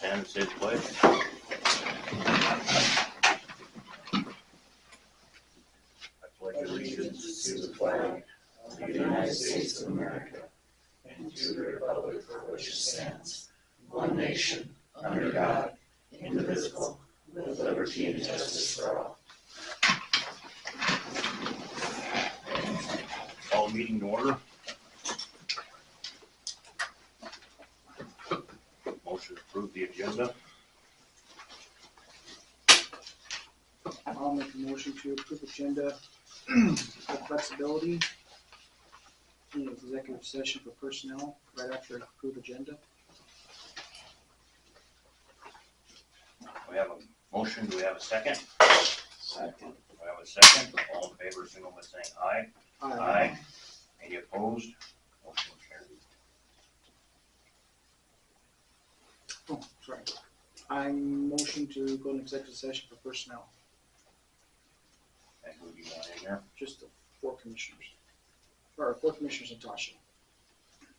stand and say the pledge. I pledge allegiance to the flag of the United States of America and to the republic for which it stands, one nation, under God, indivisible, with liberty and justice for all. Call meeting to order. Motion to approve the agenda. I'll make a motion to approve agenda with flexibility in the executive session for personnel right after approve agenda. We have a motion. Do we have a second? Second. We have a second. All in favor, signal by saying aye. Aye. Any opposed? Motion carried. Oh, sorry. I motion to go into executive session for personnel, And who do you want in there? just the four commissioners. Or four commissioners and Tasha.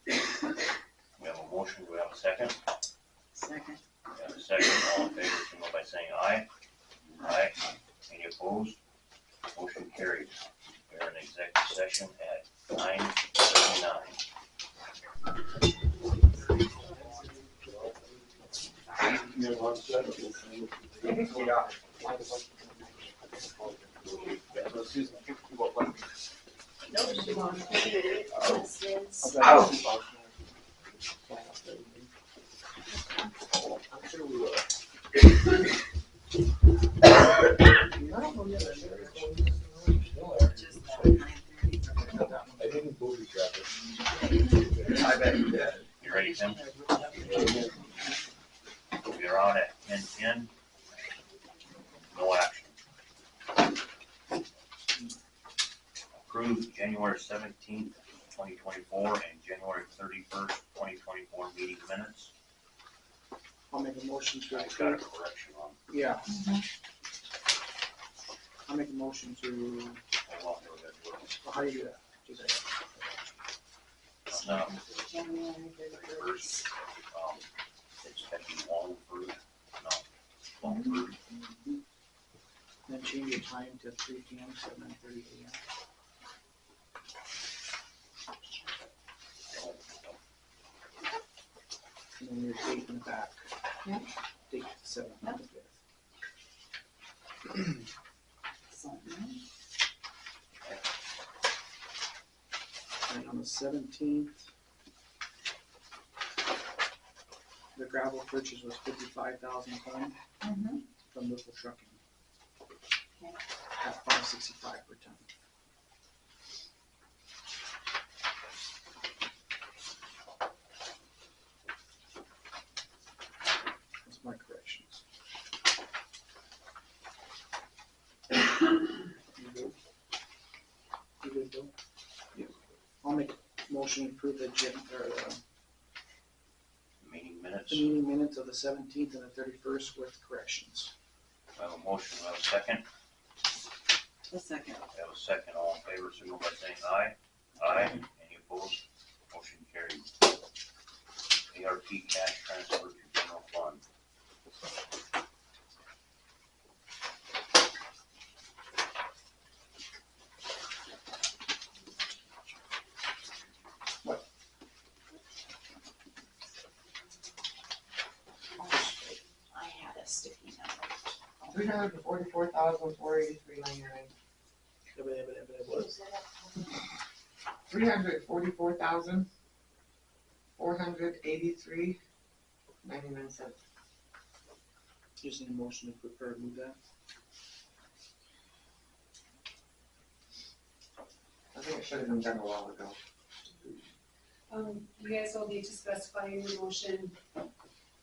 We have a motion. Do we have a second? Second. We have a second. All in favor, signal by saying aye. Aye. Any opposed? Motion carried. We are in executive session at 9:39. No, she wants I'm sure we will. I didn't booby trap it. I bet you did. You ready, Tim? We're on at 10:10. No action. Approved January 17th, 2024 and January 31st, 2024 meeting minutes. I'll make a motion to I got a approve. correction on. Yeah. I'll make a motion to, Hold on, we gotta do it. well, how do you do that? Just like- No, January 31st. It's actually long fruit. No, long fruit. Then change your time to 3 p.m. to 9:30 a.m. And then your date in the back. Yeah. Date 7th. Yeah. of the 5th. And on the 17th, the gravel purchase was 55,000 ton from local trucking. Okay. At $5.65 per ton. That's my corrections. You good? You good, Bill? Yeah. I'll make a motion to approve the Meeting minutes. the meeting minutes of the 17th and the 31st with corrections. We have a motion. We have a second. A second. We have a second. All in favor, signal by saying aye. Aye. Any opposed? Motion carried. ARP cash transfer to general fund. I had a sticky note. 344,483.99. 344,483.99. Just need a motion to prepare to move that. I think it should have been done a while ago. You guys will need to specify in your motion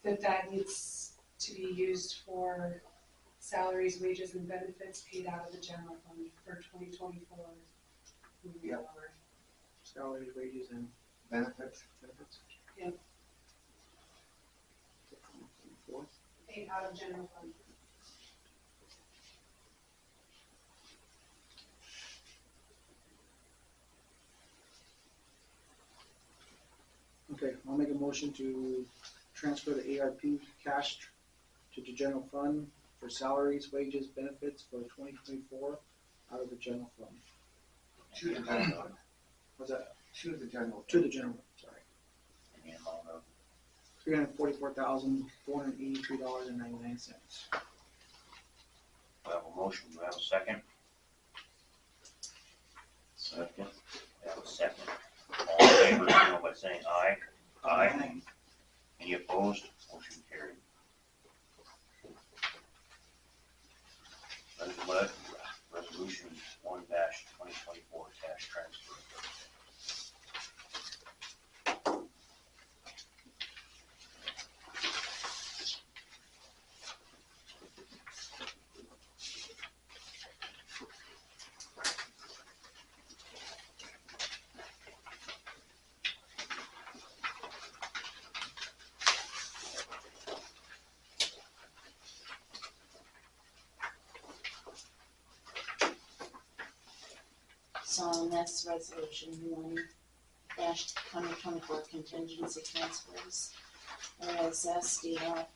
that needs to be used for salaries, wages, and benefits paid out of the general fund for 2024. Yep. Salaries, wages, and Benefits. benefits. Yep. Fourth. Paid out of general fund. Okay, I'll make a motion to transfer the ARP cash to the general fund for salaries, wages, benefits for 2024 out of the general fund. To the general fund. Was that To the general. to the general? Sorry, In the amount of, $344,483.99. we have a motion, do we have a second? Second. We have a second. All in favor, signal by saying aye. Aye. Any opposed? Motion carried. Resolution 1-2024 cash transfer. So on this resolution, 1-2024 contingency transfers, whereas SDCL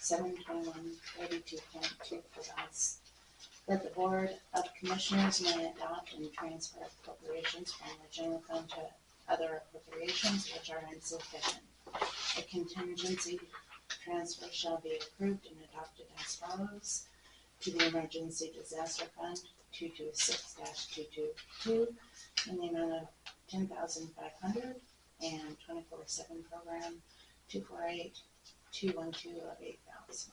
721.32.2 provides that the Board of Commissioners may adopt and transfer appropriations from the general fund to other appropriations which are insufficient. A contingency transfer shall be approved and adopted as follows: to the Emergency Disaster Fund 226-222 in the amount of $10,500 and 24/7 program 248-212 of $8,000.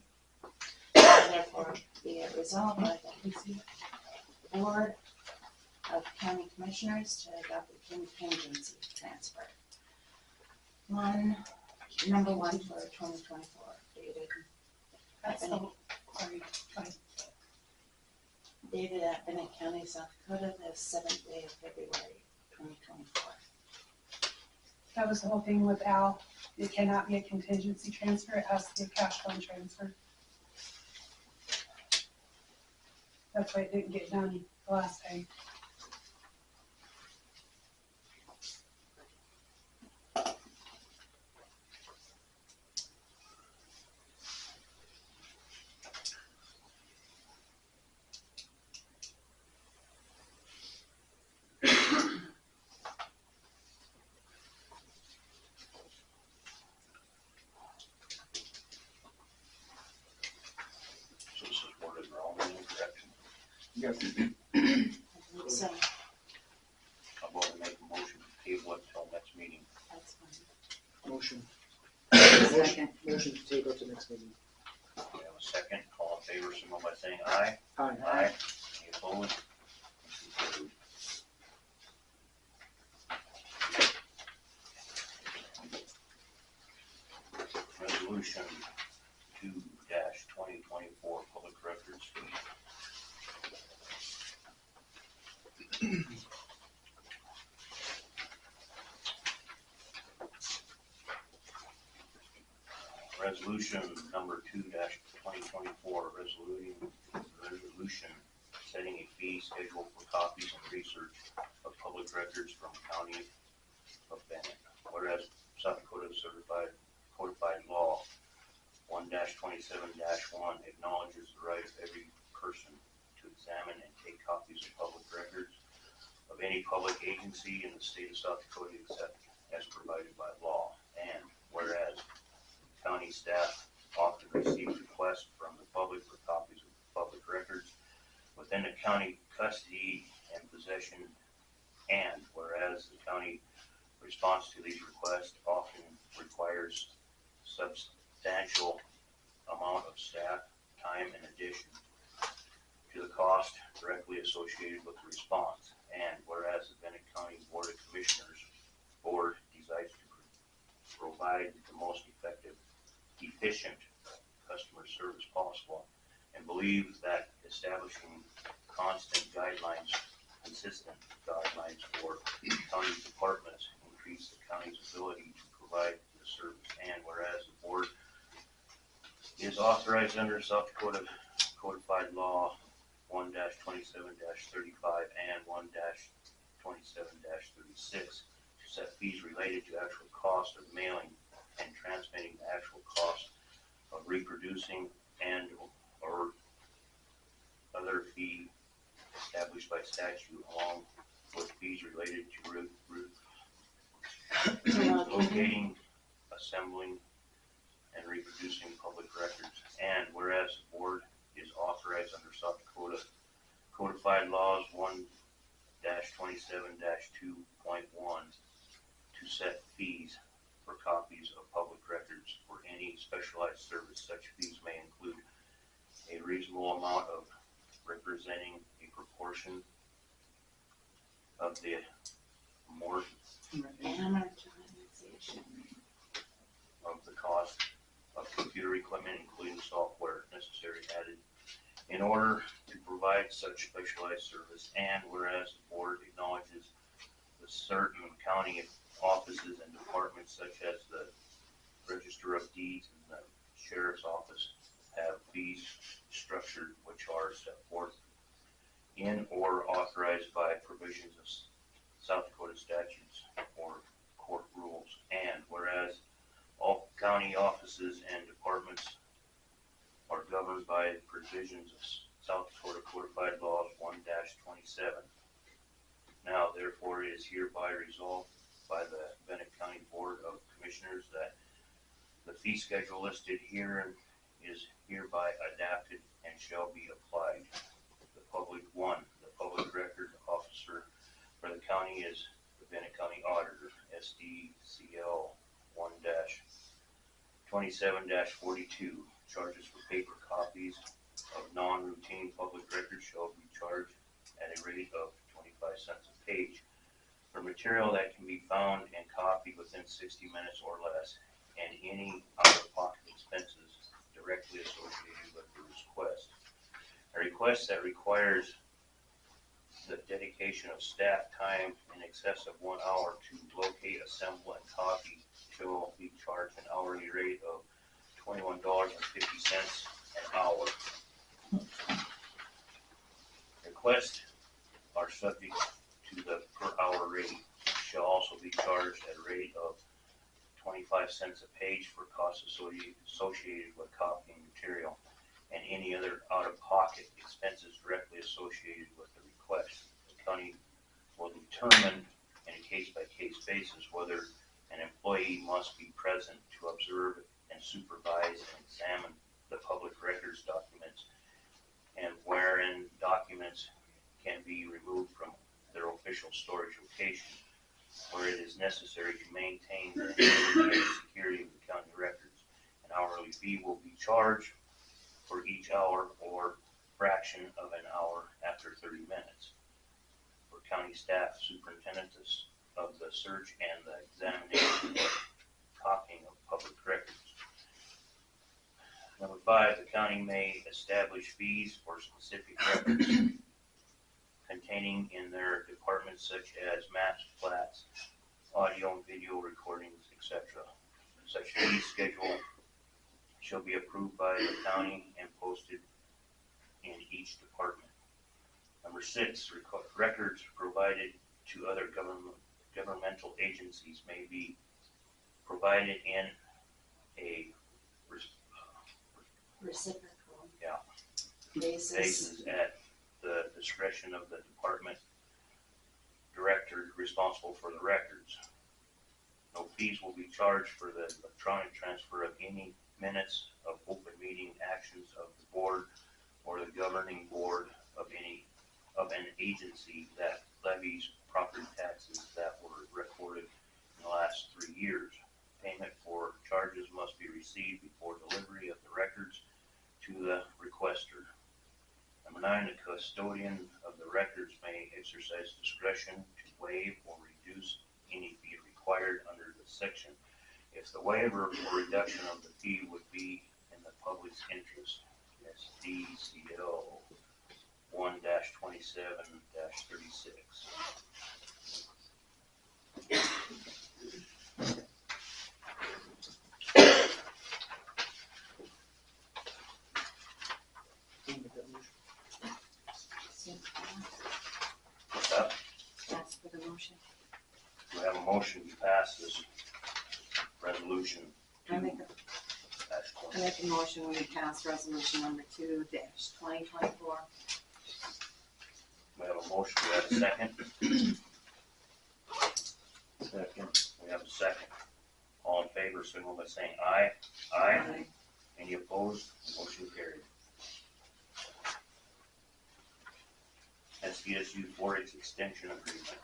Therefore, be it resolved by the Board of County Commissioners to adopt the contingency transfer. Number one for 2024, dated That's the, sorry, dated at Bennett County, South Dakota, the 7th day of February, 2024. that was the whole thing with Al. It cannot be a contingency transfer, it has to be a cash fund transfer. That's why it didn't get done the last time. So this is worded wrong in the correction. Yes. I believe so, I'm going to make a motion to table it till next meeting. that's fine. Motion. Second. Motion to table to next meeting. We have a second. All in favor, signal by saying aye. Aye. Aye. Any opposed? Motion carried. Resolution 2-2024 public records fee. Resolution number 2-2024, resolution setting a fee schedule for copies and research of public records from County of Bennett. Whereas South Dakota Certified Codified Law 1-27-1 acknowledges the right of every person to examine and take copies of public records of any public agency in the state of South Dakota except as provided by law. And whereas county staff often receive requests from the public for copies of public records within the county custody and possession, and whereas the county response to these requests often requires substantial amount of staff time in addition to the cost directly associated with the response, and whereas the Bennett County Board of Commissioners Board decides to provide the most effective, efficient customer service possible, and believes that establishing consistent guidelines for county departments increase the county's ability to provide the service, and whereas the board is authorized under South Dakota Codified Law 1-27-35 and 1-27-36 to set fees related to actual cost of mailing and transmitting the actual cost of reproducing and or other fee established by statute, along with fees related to locating, assembling, and reproducing public records. And whereas the board is authorized under South Dakota Codified Laws 1-27-2.1 to set fees for copies of public records for any specialized service. Such fees may include a reasonable amount of representing a proportion of the Amortization. of the cost of computer equipment, including software necessary added in order to provide such specialized service. And whereas the board acknowledges the certain county offices and departments such as the Register of Deeds and the Sheriff's Office have fees structured which are set forth in or authorized by provisions of South Dakota statutes or court rules. And whereas all county offices and departments are governed by provisions of South Dakota Codified Laws 1-27. Now therefore it is hereby resolved by the Bennett County Board of Commissioners that the fee schedule listed herein is hereby adapted and shall be applied. The public record officer for the county is the Bennett County Auditor, SDCL 1-27-42. Charges for paper copies of non-routine public records shall be charged at a rate of 25 cents a page for material that can be found and copied within 60 minutes or less, and any out-of-pocket expenses directly associated with the request. A request that requires the dedication of staff time in excess of 1 hour to locate, assemble, and copy shall be charged an hourly rate of $21.50 an hour. Requests are subject to the per hour rate shall also be charged at a rate of 25 cents a page for costs associated with copying material and any other out-of-pocket expenses directly associated with the request. The county will determine in a case-by-case basis whether an employee must be present to observe and supervise and examine the public records documents, and wherein documents can be removed from their official storage location, where it is necessary to maintain the integrity and security of the county records. An hourly fee will be charged for each hour or fraction of an hour after 30 minutes. For county staff, superintendents of the search and the examination and copying of public records. Number 5, the county may establish fees for specific records containing in their departments such as maps, plats, audio and video recordings, etc. Such fee schedule shall be approved by the county and posted in each department. Number 6, records provided to other governmental agencies may be provided in a Reciprocal. Yeah. Basis. At the discretion of the department director responsible for the records. No fees will be charged for the electronic transfer of any minutes of open meeting actions of the board or the governing board of an agency that levies property taxes that were recorded in the last 3 years. Payment for charges must be received before delivery of the records to the requester. Number 9, the custodian of the records may exercise discretion to waive or reduce any fee required under the section if the waiver or reduction of the fee would be in the public's interest. SDCL 1-27-36. What's up? Ask for the motion. Do we have a motion to pass this resolution I make a motion, we pass resolution number 2-2024. We have a motion, we have a second. Second. We have a second. All in favor, signal by saying aye. Aye. Any opposed? Motion carried. SDSU 4H extension agreement.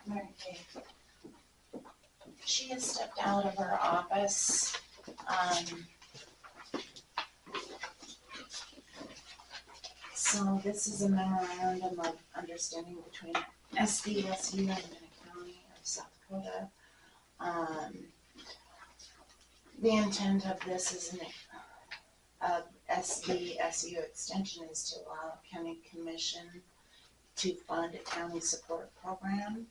Mary Kay. She has stepped out of her office. So this is a memorandum of understanding between SDSU and Benton County of South Dakota. The intent of this is SDSU extension is to allow county commission to fund a county support program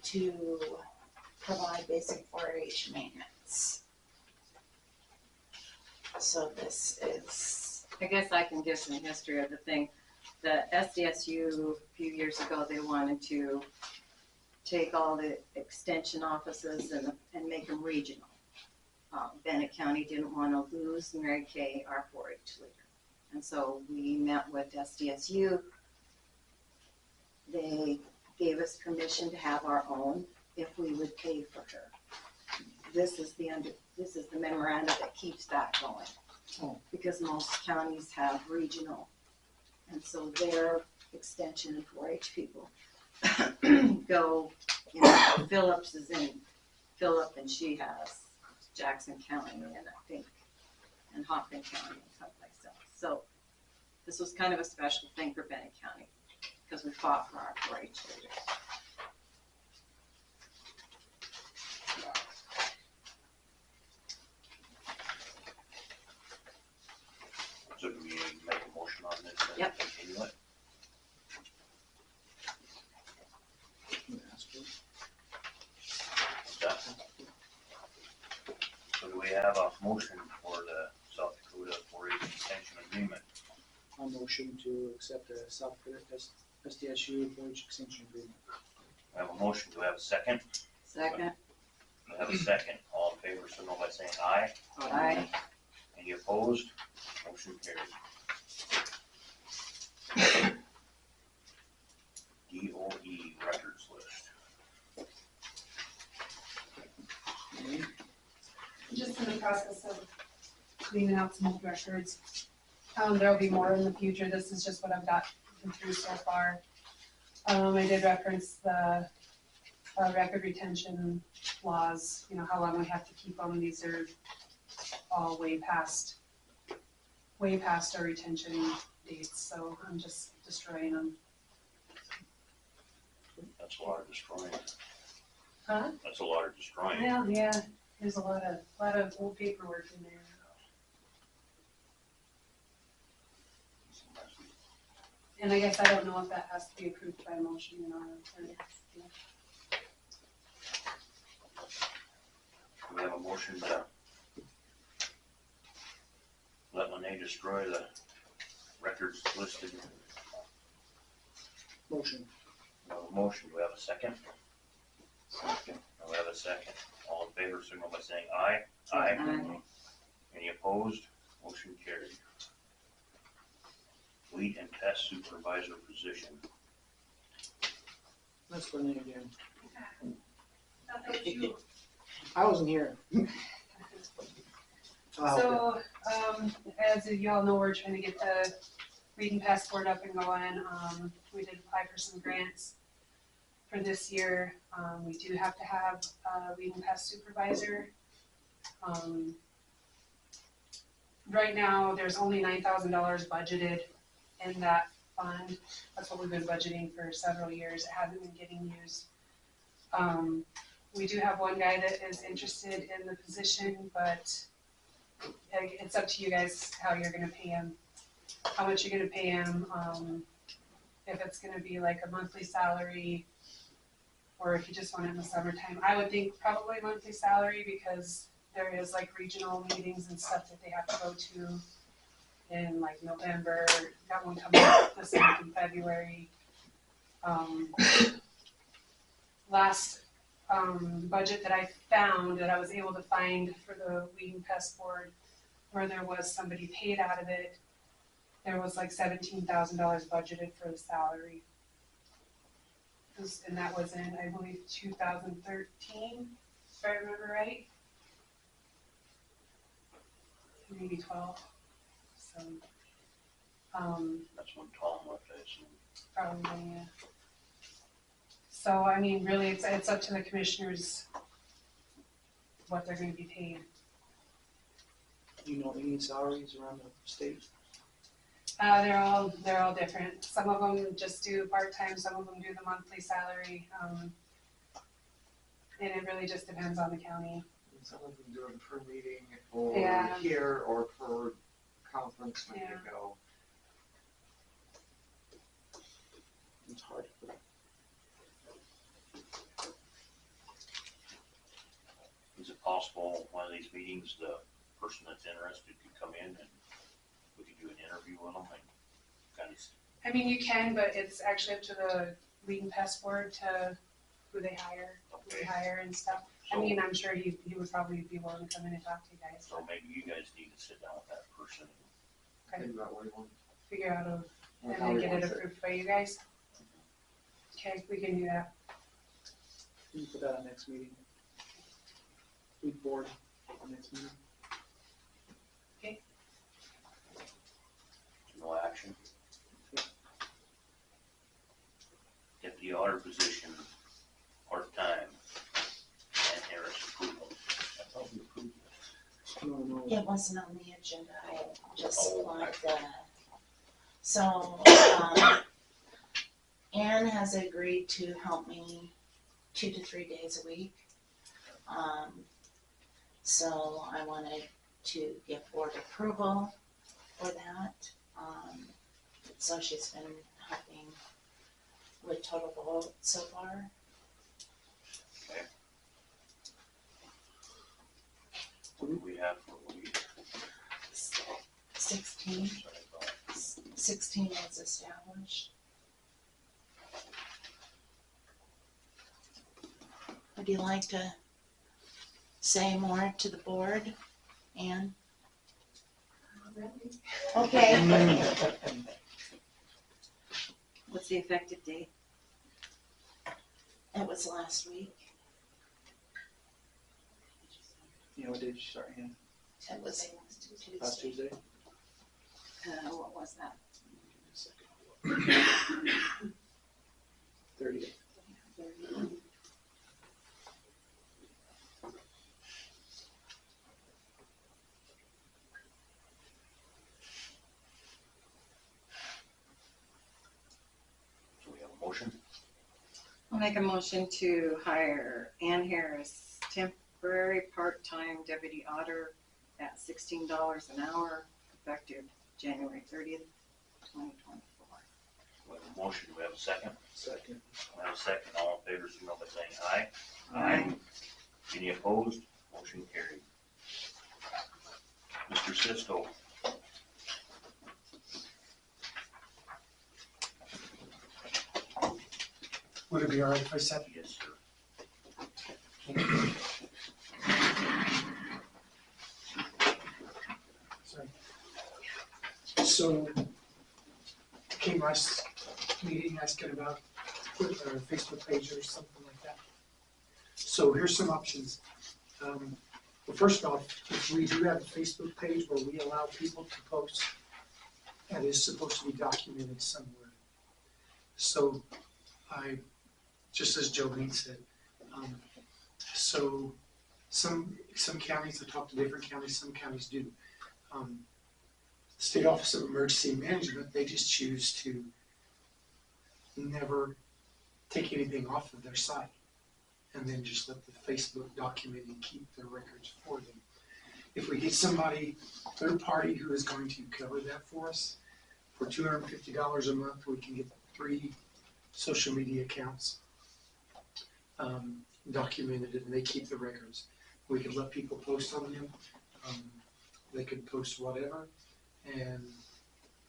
to provide basic 4-H maintenance. So this is, I guess I can give some history of the thing. The SDSU, a few years ago, they wanted to take all the extension offices and make them regional. Bennett County didn't want to lose Mary Kay, our 4-H leader. And so we met with SDSU. They gave us permission to have our own if we would pay for her. This is the memorandum that keeps that going. Oh. Because most counties have regional. And so their extension and 4-H people go, Phillips is in Phillip and she has Jackson County and I think, and Hoffman County and someplace else. So this was kind of a special thing for Bennett County because we fought for our 4-H leaders. So do we make a motion on this and Yep. continue it? So do we have a motion for the South Dakota 4H extension agreement? I'll motion to accept the South Dakota SDSU 4-H extension agreement. We have a motion, do we have a second? Second. We have a second. All in favor, signal by saying aye. Aye. Any opposed? Motion carried. DOE records list. Just in the process of cleaning out some old records. There'll be more in the future. This is just what I've gotten through so far. I did reference the record retention laws, how long we have to keep them. These are all way past our retention dates, so I'm just destroying them. That's a lot of destroying. Huh? That's a lot of destroying. Well, yeah, there's a lot of old paperwork in there. And I guess I don't know if that has to be approved by motion or not. Do we have a motion to let Lene destroy the records listed? Motion. We have a motion, do we have a second? Second. We have a second. All in favor, signal by saying aye. Aye. Any opposed? Motion carried. Weed and pest supervisor position. That's for me again. That was you. I wasn't here. So, as you all know, we're trying to get the reading passport up and going. We did apply for some grants for this year. We do have to have a reading pass supervisor. Right now, there's only $9,000 budgeted in that fund. That's what we've been budgeting for several years. It hasn't been getting used. We do have one guy that is interested in the position, but it's up to you guys how you're gonna pay him, how much you're gonna pay him, if it's gonna be like a monthly salary, or if you just want it in the summertime. I would think probably monthly salary, because there is like regional meetings and stuff that they have to go to in like November, got one coming up this month in February. Last budget that I found, that I was able to find for the weed and pest board, where there was somebody paid out of it, there was like $17,000 budgeted for the salary. And that was in, I believe, 2013, if I remember right. Maybe 12. So, That's when Tom left, I assume. probably, yeah. So, I mean, really, it's up to the commissioners what they're gonna be paid. Do you know any salaries around the state? They're all different. Some of them just do part-time, some of them do the monthly salary. And it really just depends on the county. Some of them do it per meeting or Yeah. here or per conference when Yeah. you go. It's hard to put. Is it possible one of these meetings, the person that's interested could come in and we could do an interview with them and kind of, I mean, you can, but it's actually up to the weed and pest board to who they hire and stuff. I so, mean, I'm sure he would probably be willing to come in and talk to you guys, so maybe you guys need to sit down with that person. Okay. Think about what you want. figure out and how then he get it wants it. approved by you guys. Okay, we can do that. You can put that on next meeting. Weed board on next meeting. No action. Deputy auditor position, part-time, and Harris approval. I thought we approved this. No. It wasn't on the agenda, I just Oh, supplied the, so, Ann has agreed to help me 2 to 3 days a week. So I wanted to get board approval for that. So she's been helping with total vote so far. Okay. What do we have for a week? 16 Sorry about- 16 was established. Would you like to say more to the board, Ann? Okay. What's the effective date? It was last week. You know, what did you start in? It was Last Tuesday. Tuesday? What was that? 30th. So we have a motion. I'll make a motion to hire Ann Harris, temporary part-time deputy auditor at $16 an hour, effective January 30th, 2024. We have a motion. Do we have a second? Second. We have a second. All in favor, signal by saying aye. Aye. Any opposed? Motion carried. Mr. Sisto. Would it be all right if I said? Yes, sir. Sorry. So, came last meeting asking about put a Facebook page or something like that. So here's some options. Well, first off, if we do have a Facebook page where we allow people to post, that is supposed to be documented somewhere. So just as Jolene said, so some counties, I talked to different counties, some counties do. State Office of Emergency Management, they just choose to never take anything off of their site and then just let the Facebook document and keep their records for them. If we get somebody, third party, who is going to cover that for us, for $250 a month, we can get 3 social media accounts documented, and they keep the records. We can let people post on them. They could post whatever,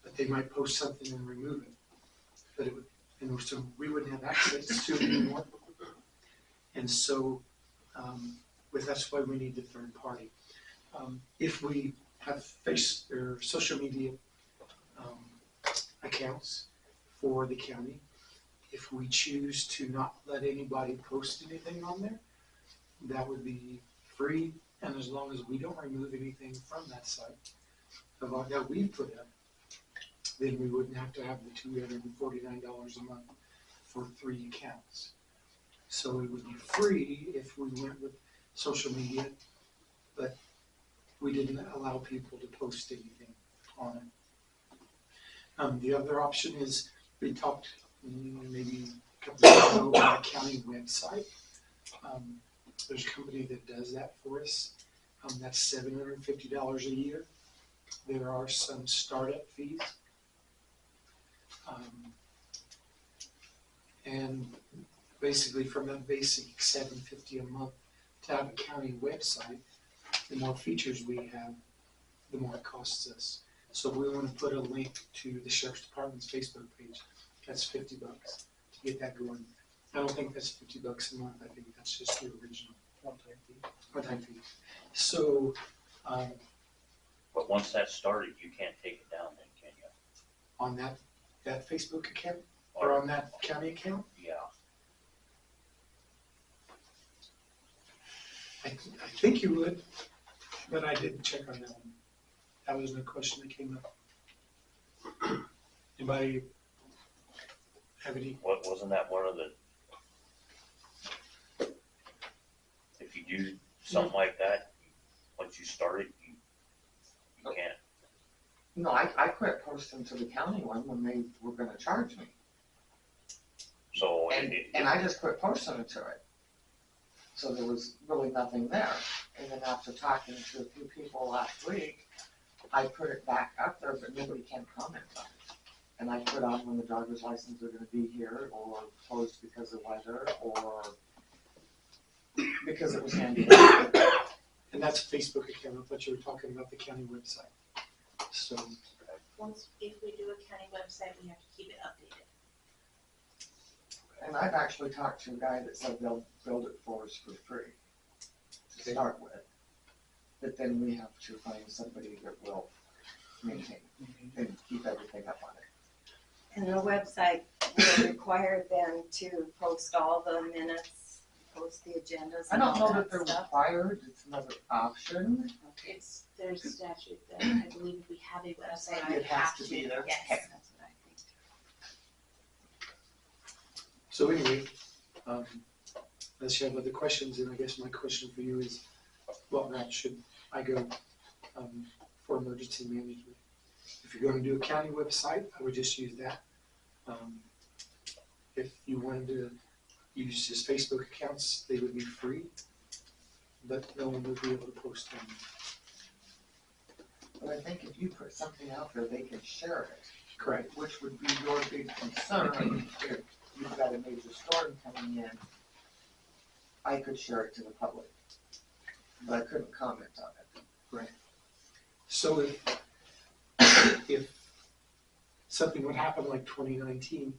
but they might post something and remove it. But it would, so we wouldn't have access to it anymore. And so, that's why we need the third party. If we have social media accounts for the county, if we choose to not let anybody post anything on there, that would be free, and as long as we don't remove anything from that site that we've put up, then we wouldn't have to have the $249 a month for 3 accounts. So it would be free if we went with social media, but we didn't allow people to post anything on it. The other option is, we talked maybe a couple of years ago about the county website. There's a company that does that for us. That's $750 a year. There are some startup fees. And basically from that basic $750 a month to have a county website, the more features we have, the more it costs us. So we want to put a link to the Sheriff's Department's Facebook page. That's $50 to get that going. I don't think that's $50 a month. I think that's just the original one-time fee. So, But once that's started, you can't take it down then, can you? on that Facebook account or on that county account, Yeah. I think you would, but I didn't check on that one. That was a question that came up. Anybody have any? Wasn't that one of the, if you do something like that, once you start it, you can't. No, I quit posting to the county one when they were gonna charge me. So, And I just quit posting to it. So there was really nothing there. And then after talking to a few people last week, I put it back up there, but nobody can comment on it. And I put on when the driver's license are gonna be here, or closed because of weather, or because it was handy. And that's a Facebook account. I thought you were talking about the county website. So, If we do a county website, we have to keep it updated. And I've actually talked to a guy that said they'll build it for us for free to start with. But then we have to find somebody that will maintain and keep everything up on it. And the website will require them to post all the minutes, post the agendas I and don't know all that that they're stuff. required, it's another option. There's a statute that I believe if we have a website, we It has have to to, be there. yes, Okay. that's what I think. so anyway, unless you have other questions, and I guess my question for you is, what route should I go for emergency management? If you're going to do a county website, I would just use that. If you wanted to use his Facebook accounts, they would be free, but no one would be able to post them. But I think if you put something out there, they can share it. Correct. Which would be your big concern if you've got a major storm coming in. I could share it to the public, but I couldn't comment on it. So if something would happen like 2019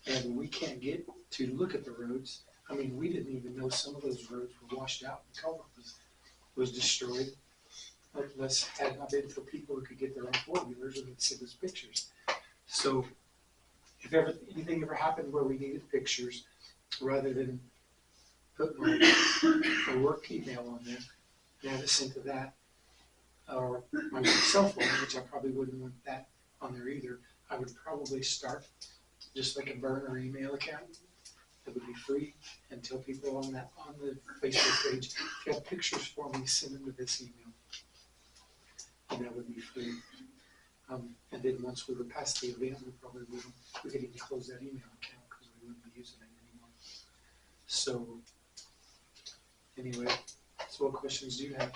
and we can't get to look at the roads, I mean, we didn't even know some of those roads were washed out. The culvert was destroyed. Unless had it not been for people who could get their own four-wheelers and send us pictures. So if anything ever happened where we needed pictures, rather than put my work email on there and have it sent to that, or my cell phone, which I probably wouldn't want that on there either, I would probably start just like a burner email account that would be free and tell people on the Facebook page, if you have pictures for me, send them to this email. And that would be free. And then once we were past the event, we could even close that email account because we wouldn't be using it anymore. So, anyway, so what questions do you have?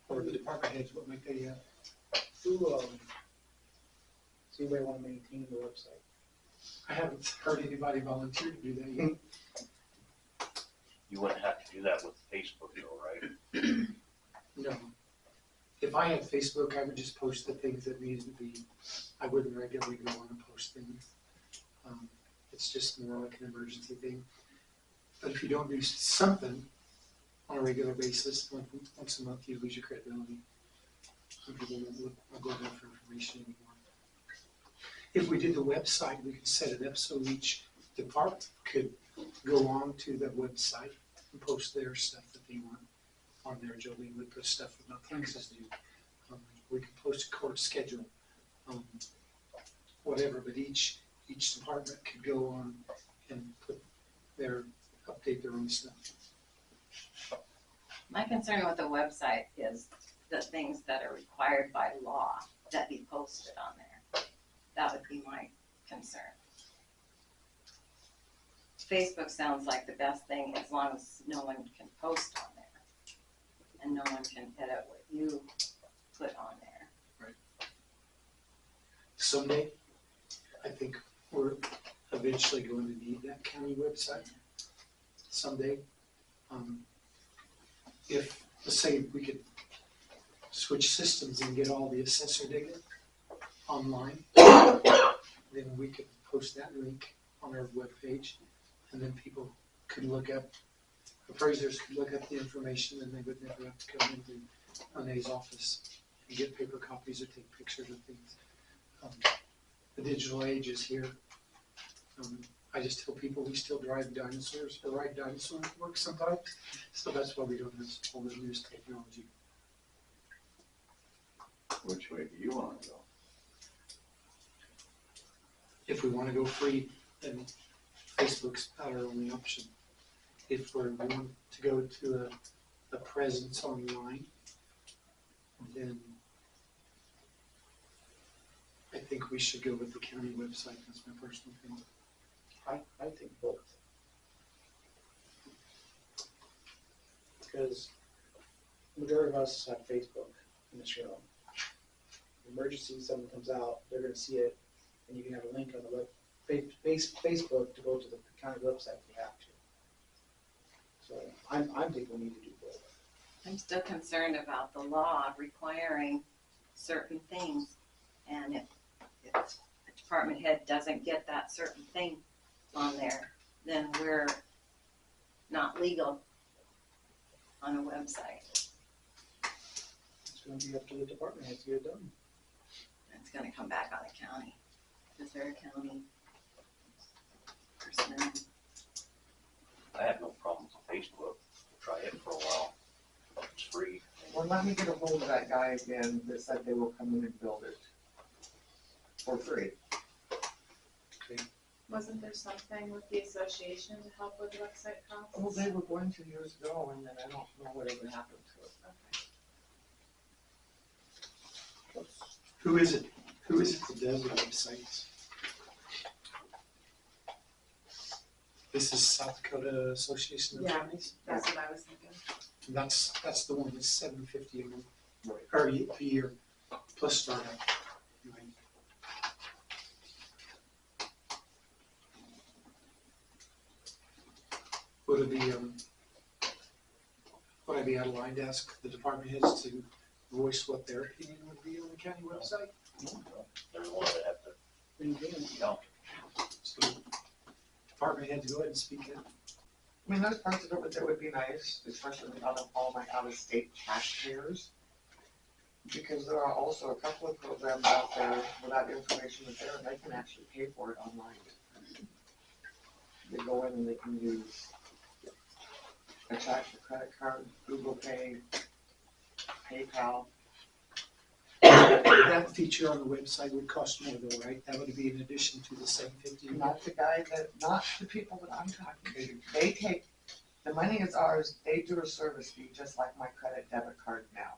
Or the department heads, what might they have? Does anybody wanna maintain the website? I haven't heard anybody volunteer to do that yet. You wouldn't have to do that with Facebook though, right? No. If I had Facebook, I would just post the things that needed to be, I wouldn't regularly go on and post things. It's just more like an emergency thing. But if you don't do something on a regular basis, once a month, you lose your credibility. Some people won't go there for information anymore. If we did the website, we could set it up so each department could go on to the website and post their stuff that they want on there. Jolene would put stuff about taxes due. We could post a court schedule, whatever, but each department could go on and update their own stuff. My concern with the website is the things that are required by law that be posted on there. That would be my concern. Facebook sounds like the best thing as long as no one can post on there. And no one can edit what you put on there. Someday, I think we're eventually going to need that county website. Someday, if, let's say we could switch systems and get all the assessor data online, then we could post that link on our webpage, and then people could look up, appraisers could look up the information, and they would never have to come into Renee's office and get paper copies or take pictures of things. The digital age is here. I just tell people we still drive dinosaurs, or ride dinosaurs to work sometimes, so that's why we don't have all the newest technology. Which way do you wanna go? If we want to go free, then Facebook's our only option. If we're willing to go to a presence online, then I think we should go with the county website. That's my personal opinion. I think both. Because majority of us have Facebook in this room. Emergency, someone comes out, they're gonna see it, and you can have a link on the Facebook to go to the county website if you have to. So I'm thinking we need to do both. I'm still concerned about the law requiring certain things. And if a department head doesn't get that certain thing on there, then we're not legal on a website. It's gonna be up to the department heads to get it done. It's gonna come back on the county, because they're a county person. I have no problems with Facebook. Try it for a while. It's free. Well, let me get a hold of that guy again that said they will come in and build it for free. Wasn't there something with the association to help with website costs? Oh, they were going to years ago, and then I don't know whatever happened to it. Who is it? Who is it that does the websites? This is South Dakota Association of Yeah. Counties? That's what I was thinking. That's the one that's $750 a month, Right. or a year, plus startup. Right. Would I be out of line to ask the department heads to voice what their opinion would be on the county website? They're the ones that have to, Maintain. you know, So, department heads, go ahead and speak in. I mean, there's parts of it that would be nice, especially with all my out-of-state taxpayers. Because there are also a couple of programs out there where that information is there, and they can actually pay for it online. They go in and they can use a check, a credit card, Google Pay, PayPal. That feature on the website would cost more though, right? That would be in addition to the $750. Not the people that I'm talking to. They take, the money is ours, they do a service fee just like my credit debit card now.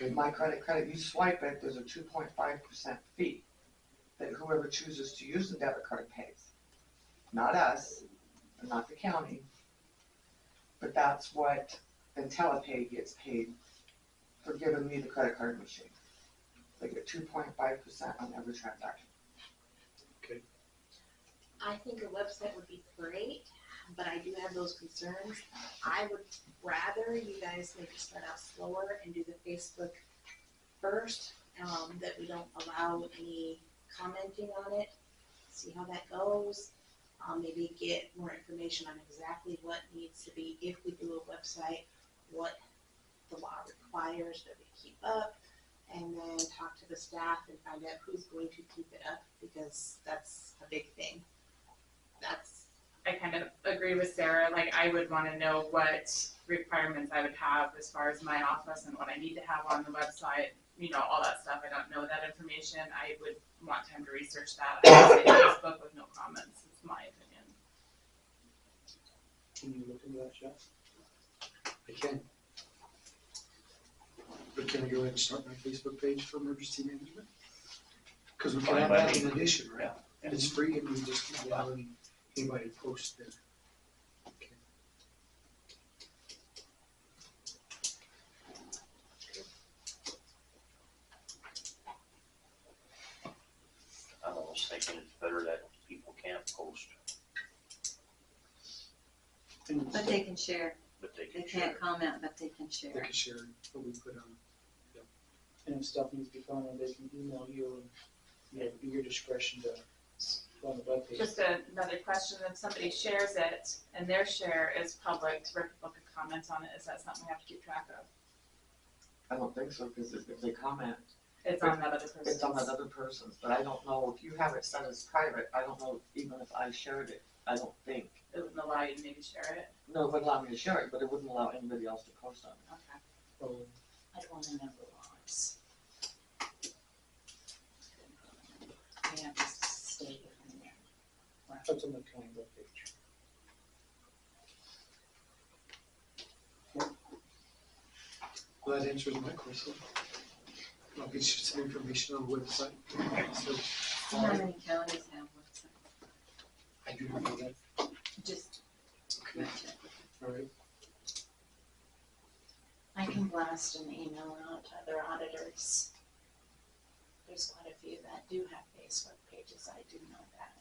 Okay. My credit, you swipe it, there's a 2.5% fee that whoever chooses to use the debit card pays. Not us, and not the county, but that's what IntelliPay gets paid for giving me the credit card machine. They get 2.5% on every transaction. I think a website would be great, but I do have those concerns. I would rather you guys maybe start out slower and do the Facebook first, that we don't allow any commenting on it, see how that goes. Maybe get more information on exactly what needs to be, if we do a website, what the law requires that we keep up, and then talk to the staff and find out who's going to keep it up, because that's a big thing. I kind of agree with Sarah, like I would wanna know what requirements I would have as far as my office and what I need to have on the website, you know, all that stuff. I don't know that information. I would want time to research that. I would say Facebook with no comments, is my opinion. Can you look into that, Jeff? I can. But can I go ahead and start my Facebook page for emergency management? Cause we can have that in addition, right? And it's free and we just can't allow anybody to post there. Okay. I'm almost thinking it's better that people can't post, And But they can share. but they They can share. can't comment, but they can they share. can share what we put on. Yep. And if stuff needs to be found, they can email you and you have your discretion to go on the webpage. Just another question, if somebody shares it and their share is public, where people could comment on it, is that something we have to keep track of? I don't think so, because if they comment, It's on that other person's. it's on that other person's, but I don't know, if you have it set as private, I don't know, even if I shared it, I don't think. It wouldn't allow you to maybe share it. No, it would allow me to share it, but it wouldn't allow anybody else to post on it. Okay. Oh, I'd wanna know the laws. We have to stay within there. that's on the county webpage. Well, that answers my question. I'll get you some information on the website. So, How many counties have websites? I do not know that. Just, Okay, all right. I can blast an email out to other auditors. There's quite a few that do have Facebook pages, I do know that.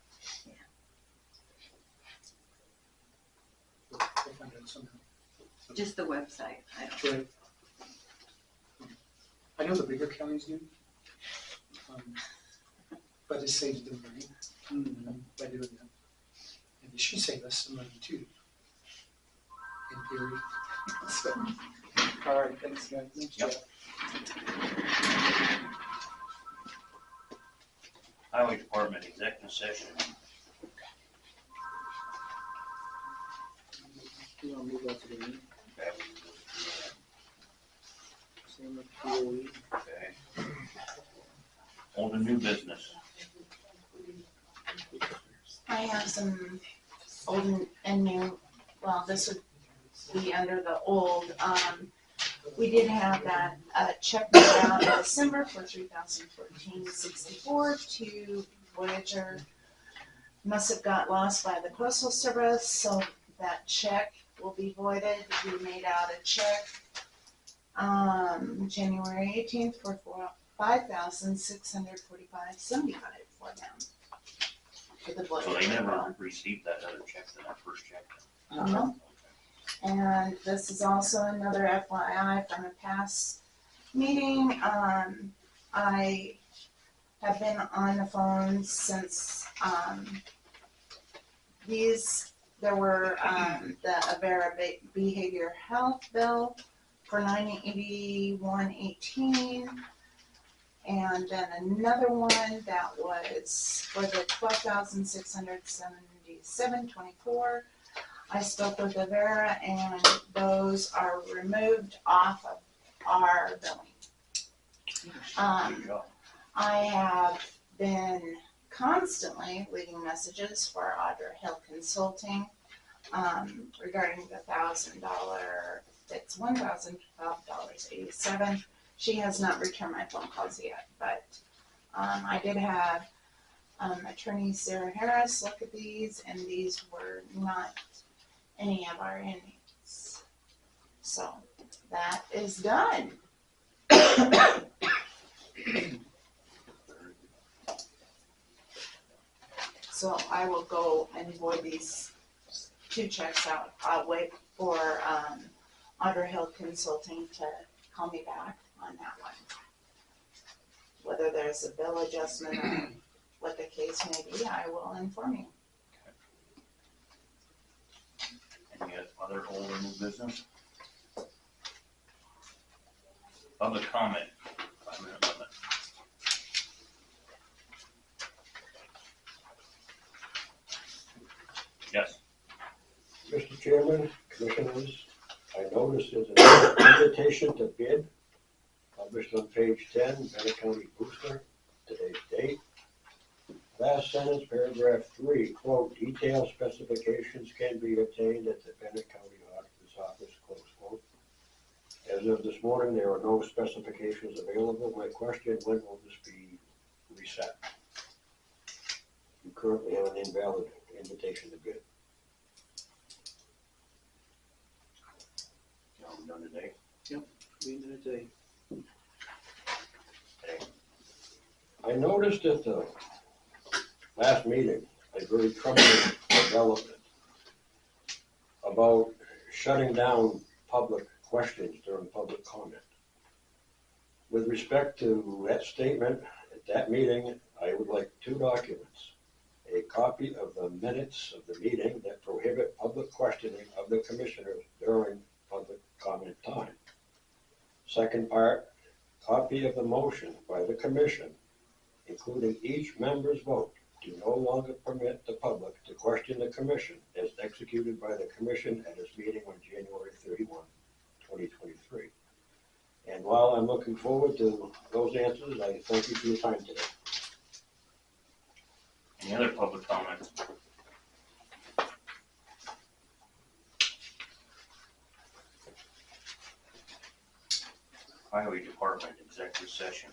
We'll find out somehow. just the website, I don't. Right. I know the bigger counties do. But it saves them money by doing that. And it should save us some money too. In theory. So, all right, thanks guys. Thanks, Yep. Jeff. Highway Department executive session. You wanna move that to the end? Okay. Same with POE. Okay. Old and new business. I have some old and new, well, this would be under the old, we did have that, check made out in December for 3,014.64 to Voyager. Must have got lost by the Postal Service, so that check will be voided. We made out a check, January 18th for $5,645.75 for them. For the So Voyager. they never received that other check than that first check. No. And this is also another FYI from a past meeting. I have been on the phone since, there were, the Avera Behavior Health Bill for $981.18. And then another one that was for the $12,677.24. I spoke with Avera and those are removed off of our billing. Good job. I have been constantly leaving messages for Audra Hill Consulting, regarding the $1,000, it's $1,012.87 she has not returned my phone calls yet, but, I did have, Attorney Sarah Harris look at these, and these were not any of our inmates. So, that is done. So I will go and void these 2 checks out. I'll wait for, Otter Hill Consulting to call me back on that one. Whether there's a bill adjustment or what the case may be, I will inform you. Any other old or new business? Public comment, 5-minute limit. Yes. Mr. Chairman, Commissioners, I noticed there's an invitation to bid published on page 10, Bennett County Booster, today's date. Last sentence, paragraph 3, quote, detailed specifications can be obtained at the Bennett County Auditor's Office, close quote. As of this morning, there are no specifications available. My question, when will this be reset? You currently have an invalid invitation to bid. Done today. Being there today. I noticed at the last meeting, a very troubling development about shutting down public questions during public comment. With respect to that statement, at that meeting, I would like 2 documents. A copy of the minutes of the meeting that prohibit public questioning of the commissioners during public comment time. Second part, copy of the motion by the commission, including each member's vote, to no longer permit the public to question the commission as executed by the commission at its meeting on January 31, 2023. And while I'm looking forward to those answers, I thank you for your time today. Any other public comments? Highway Department executive session.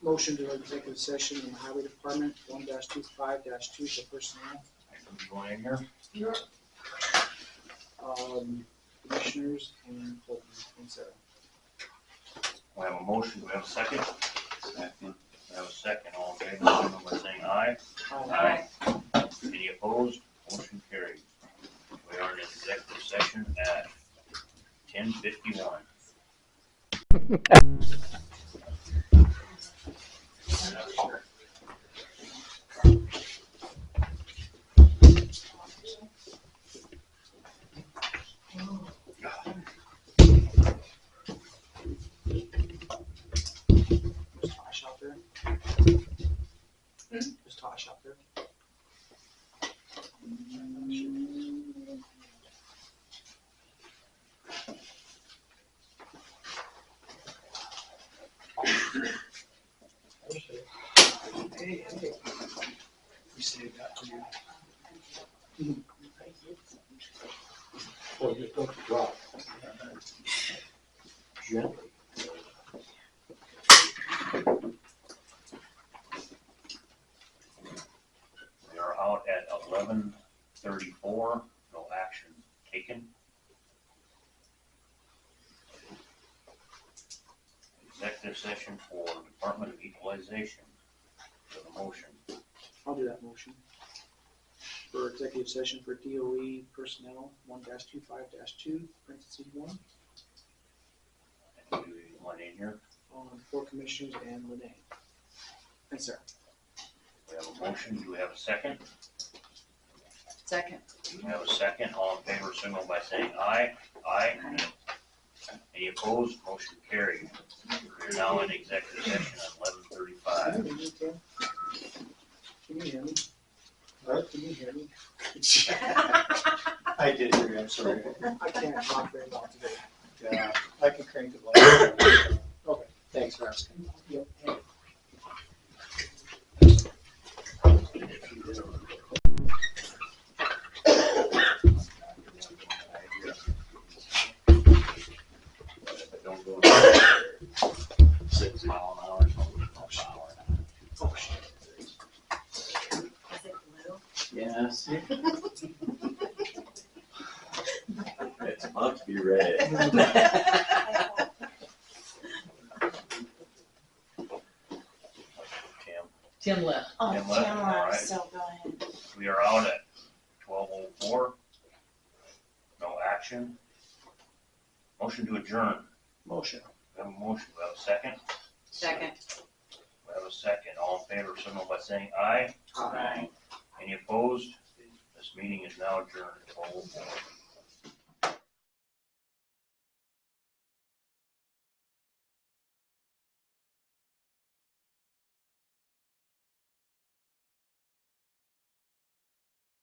Motion to executive session in the Highway Department, 1-25-2 for personnel. You going in here? Commissioners and Fulton and Sarah. We have a motion, do we have a second? Second. We have a second, all in favor, signal by saying aye. Aye. Any opposed? Motion carried. We are in executive session at 10:51. Was Tosh out there? Was Tosh out there? Hey. We saved that for you. Well, just don't drop. Gently. We are out at 11:34, no action taken. Executive session for Department of Equalization. For the motion. I'll do that motion. For executive session for DOE personnel, 1-25-2, parentheses 1, And do you want in here? on 4 commissioners and Lene. And Sarah. We have a motion, do we have a second? Second. We have a second, all in favor, signal by saying aye. Aye. Any opposed? Motion carried. We're now in executive session at 11:35. Can you hear me? What? Can you hear me? I did hear you, I'm sorry. I can't talk very well today. Yeah, I can crank it loud. Okay. Thanks for asking. Yep. If I don't go Yes. It's about to be read. Tim left. Oh, Tim left, Tamara, alright. so go ahead. We are out at 12:04. No action. Motion to adjourn. Motion. We have a motion. We have a second. Second. We have a second. All in favor, signal by saying aye. Aye. Any opposed? This meeting is now adjourned at 12:04.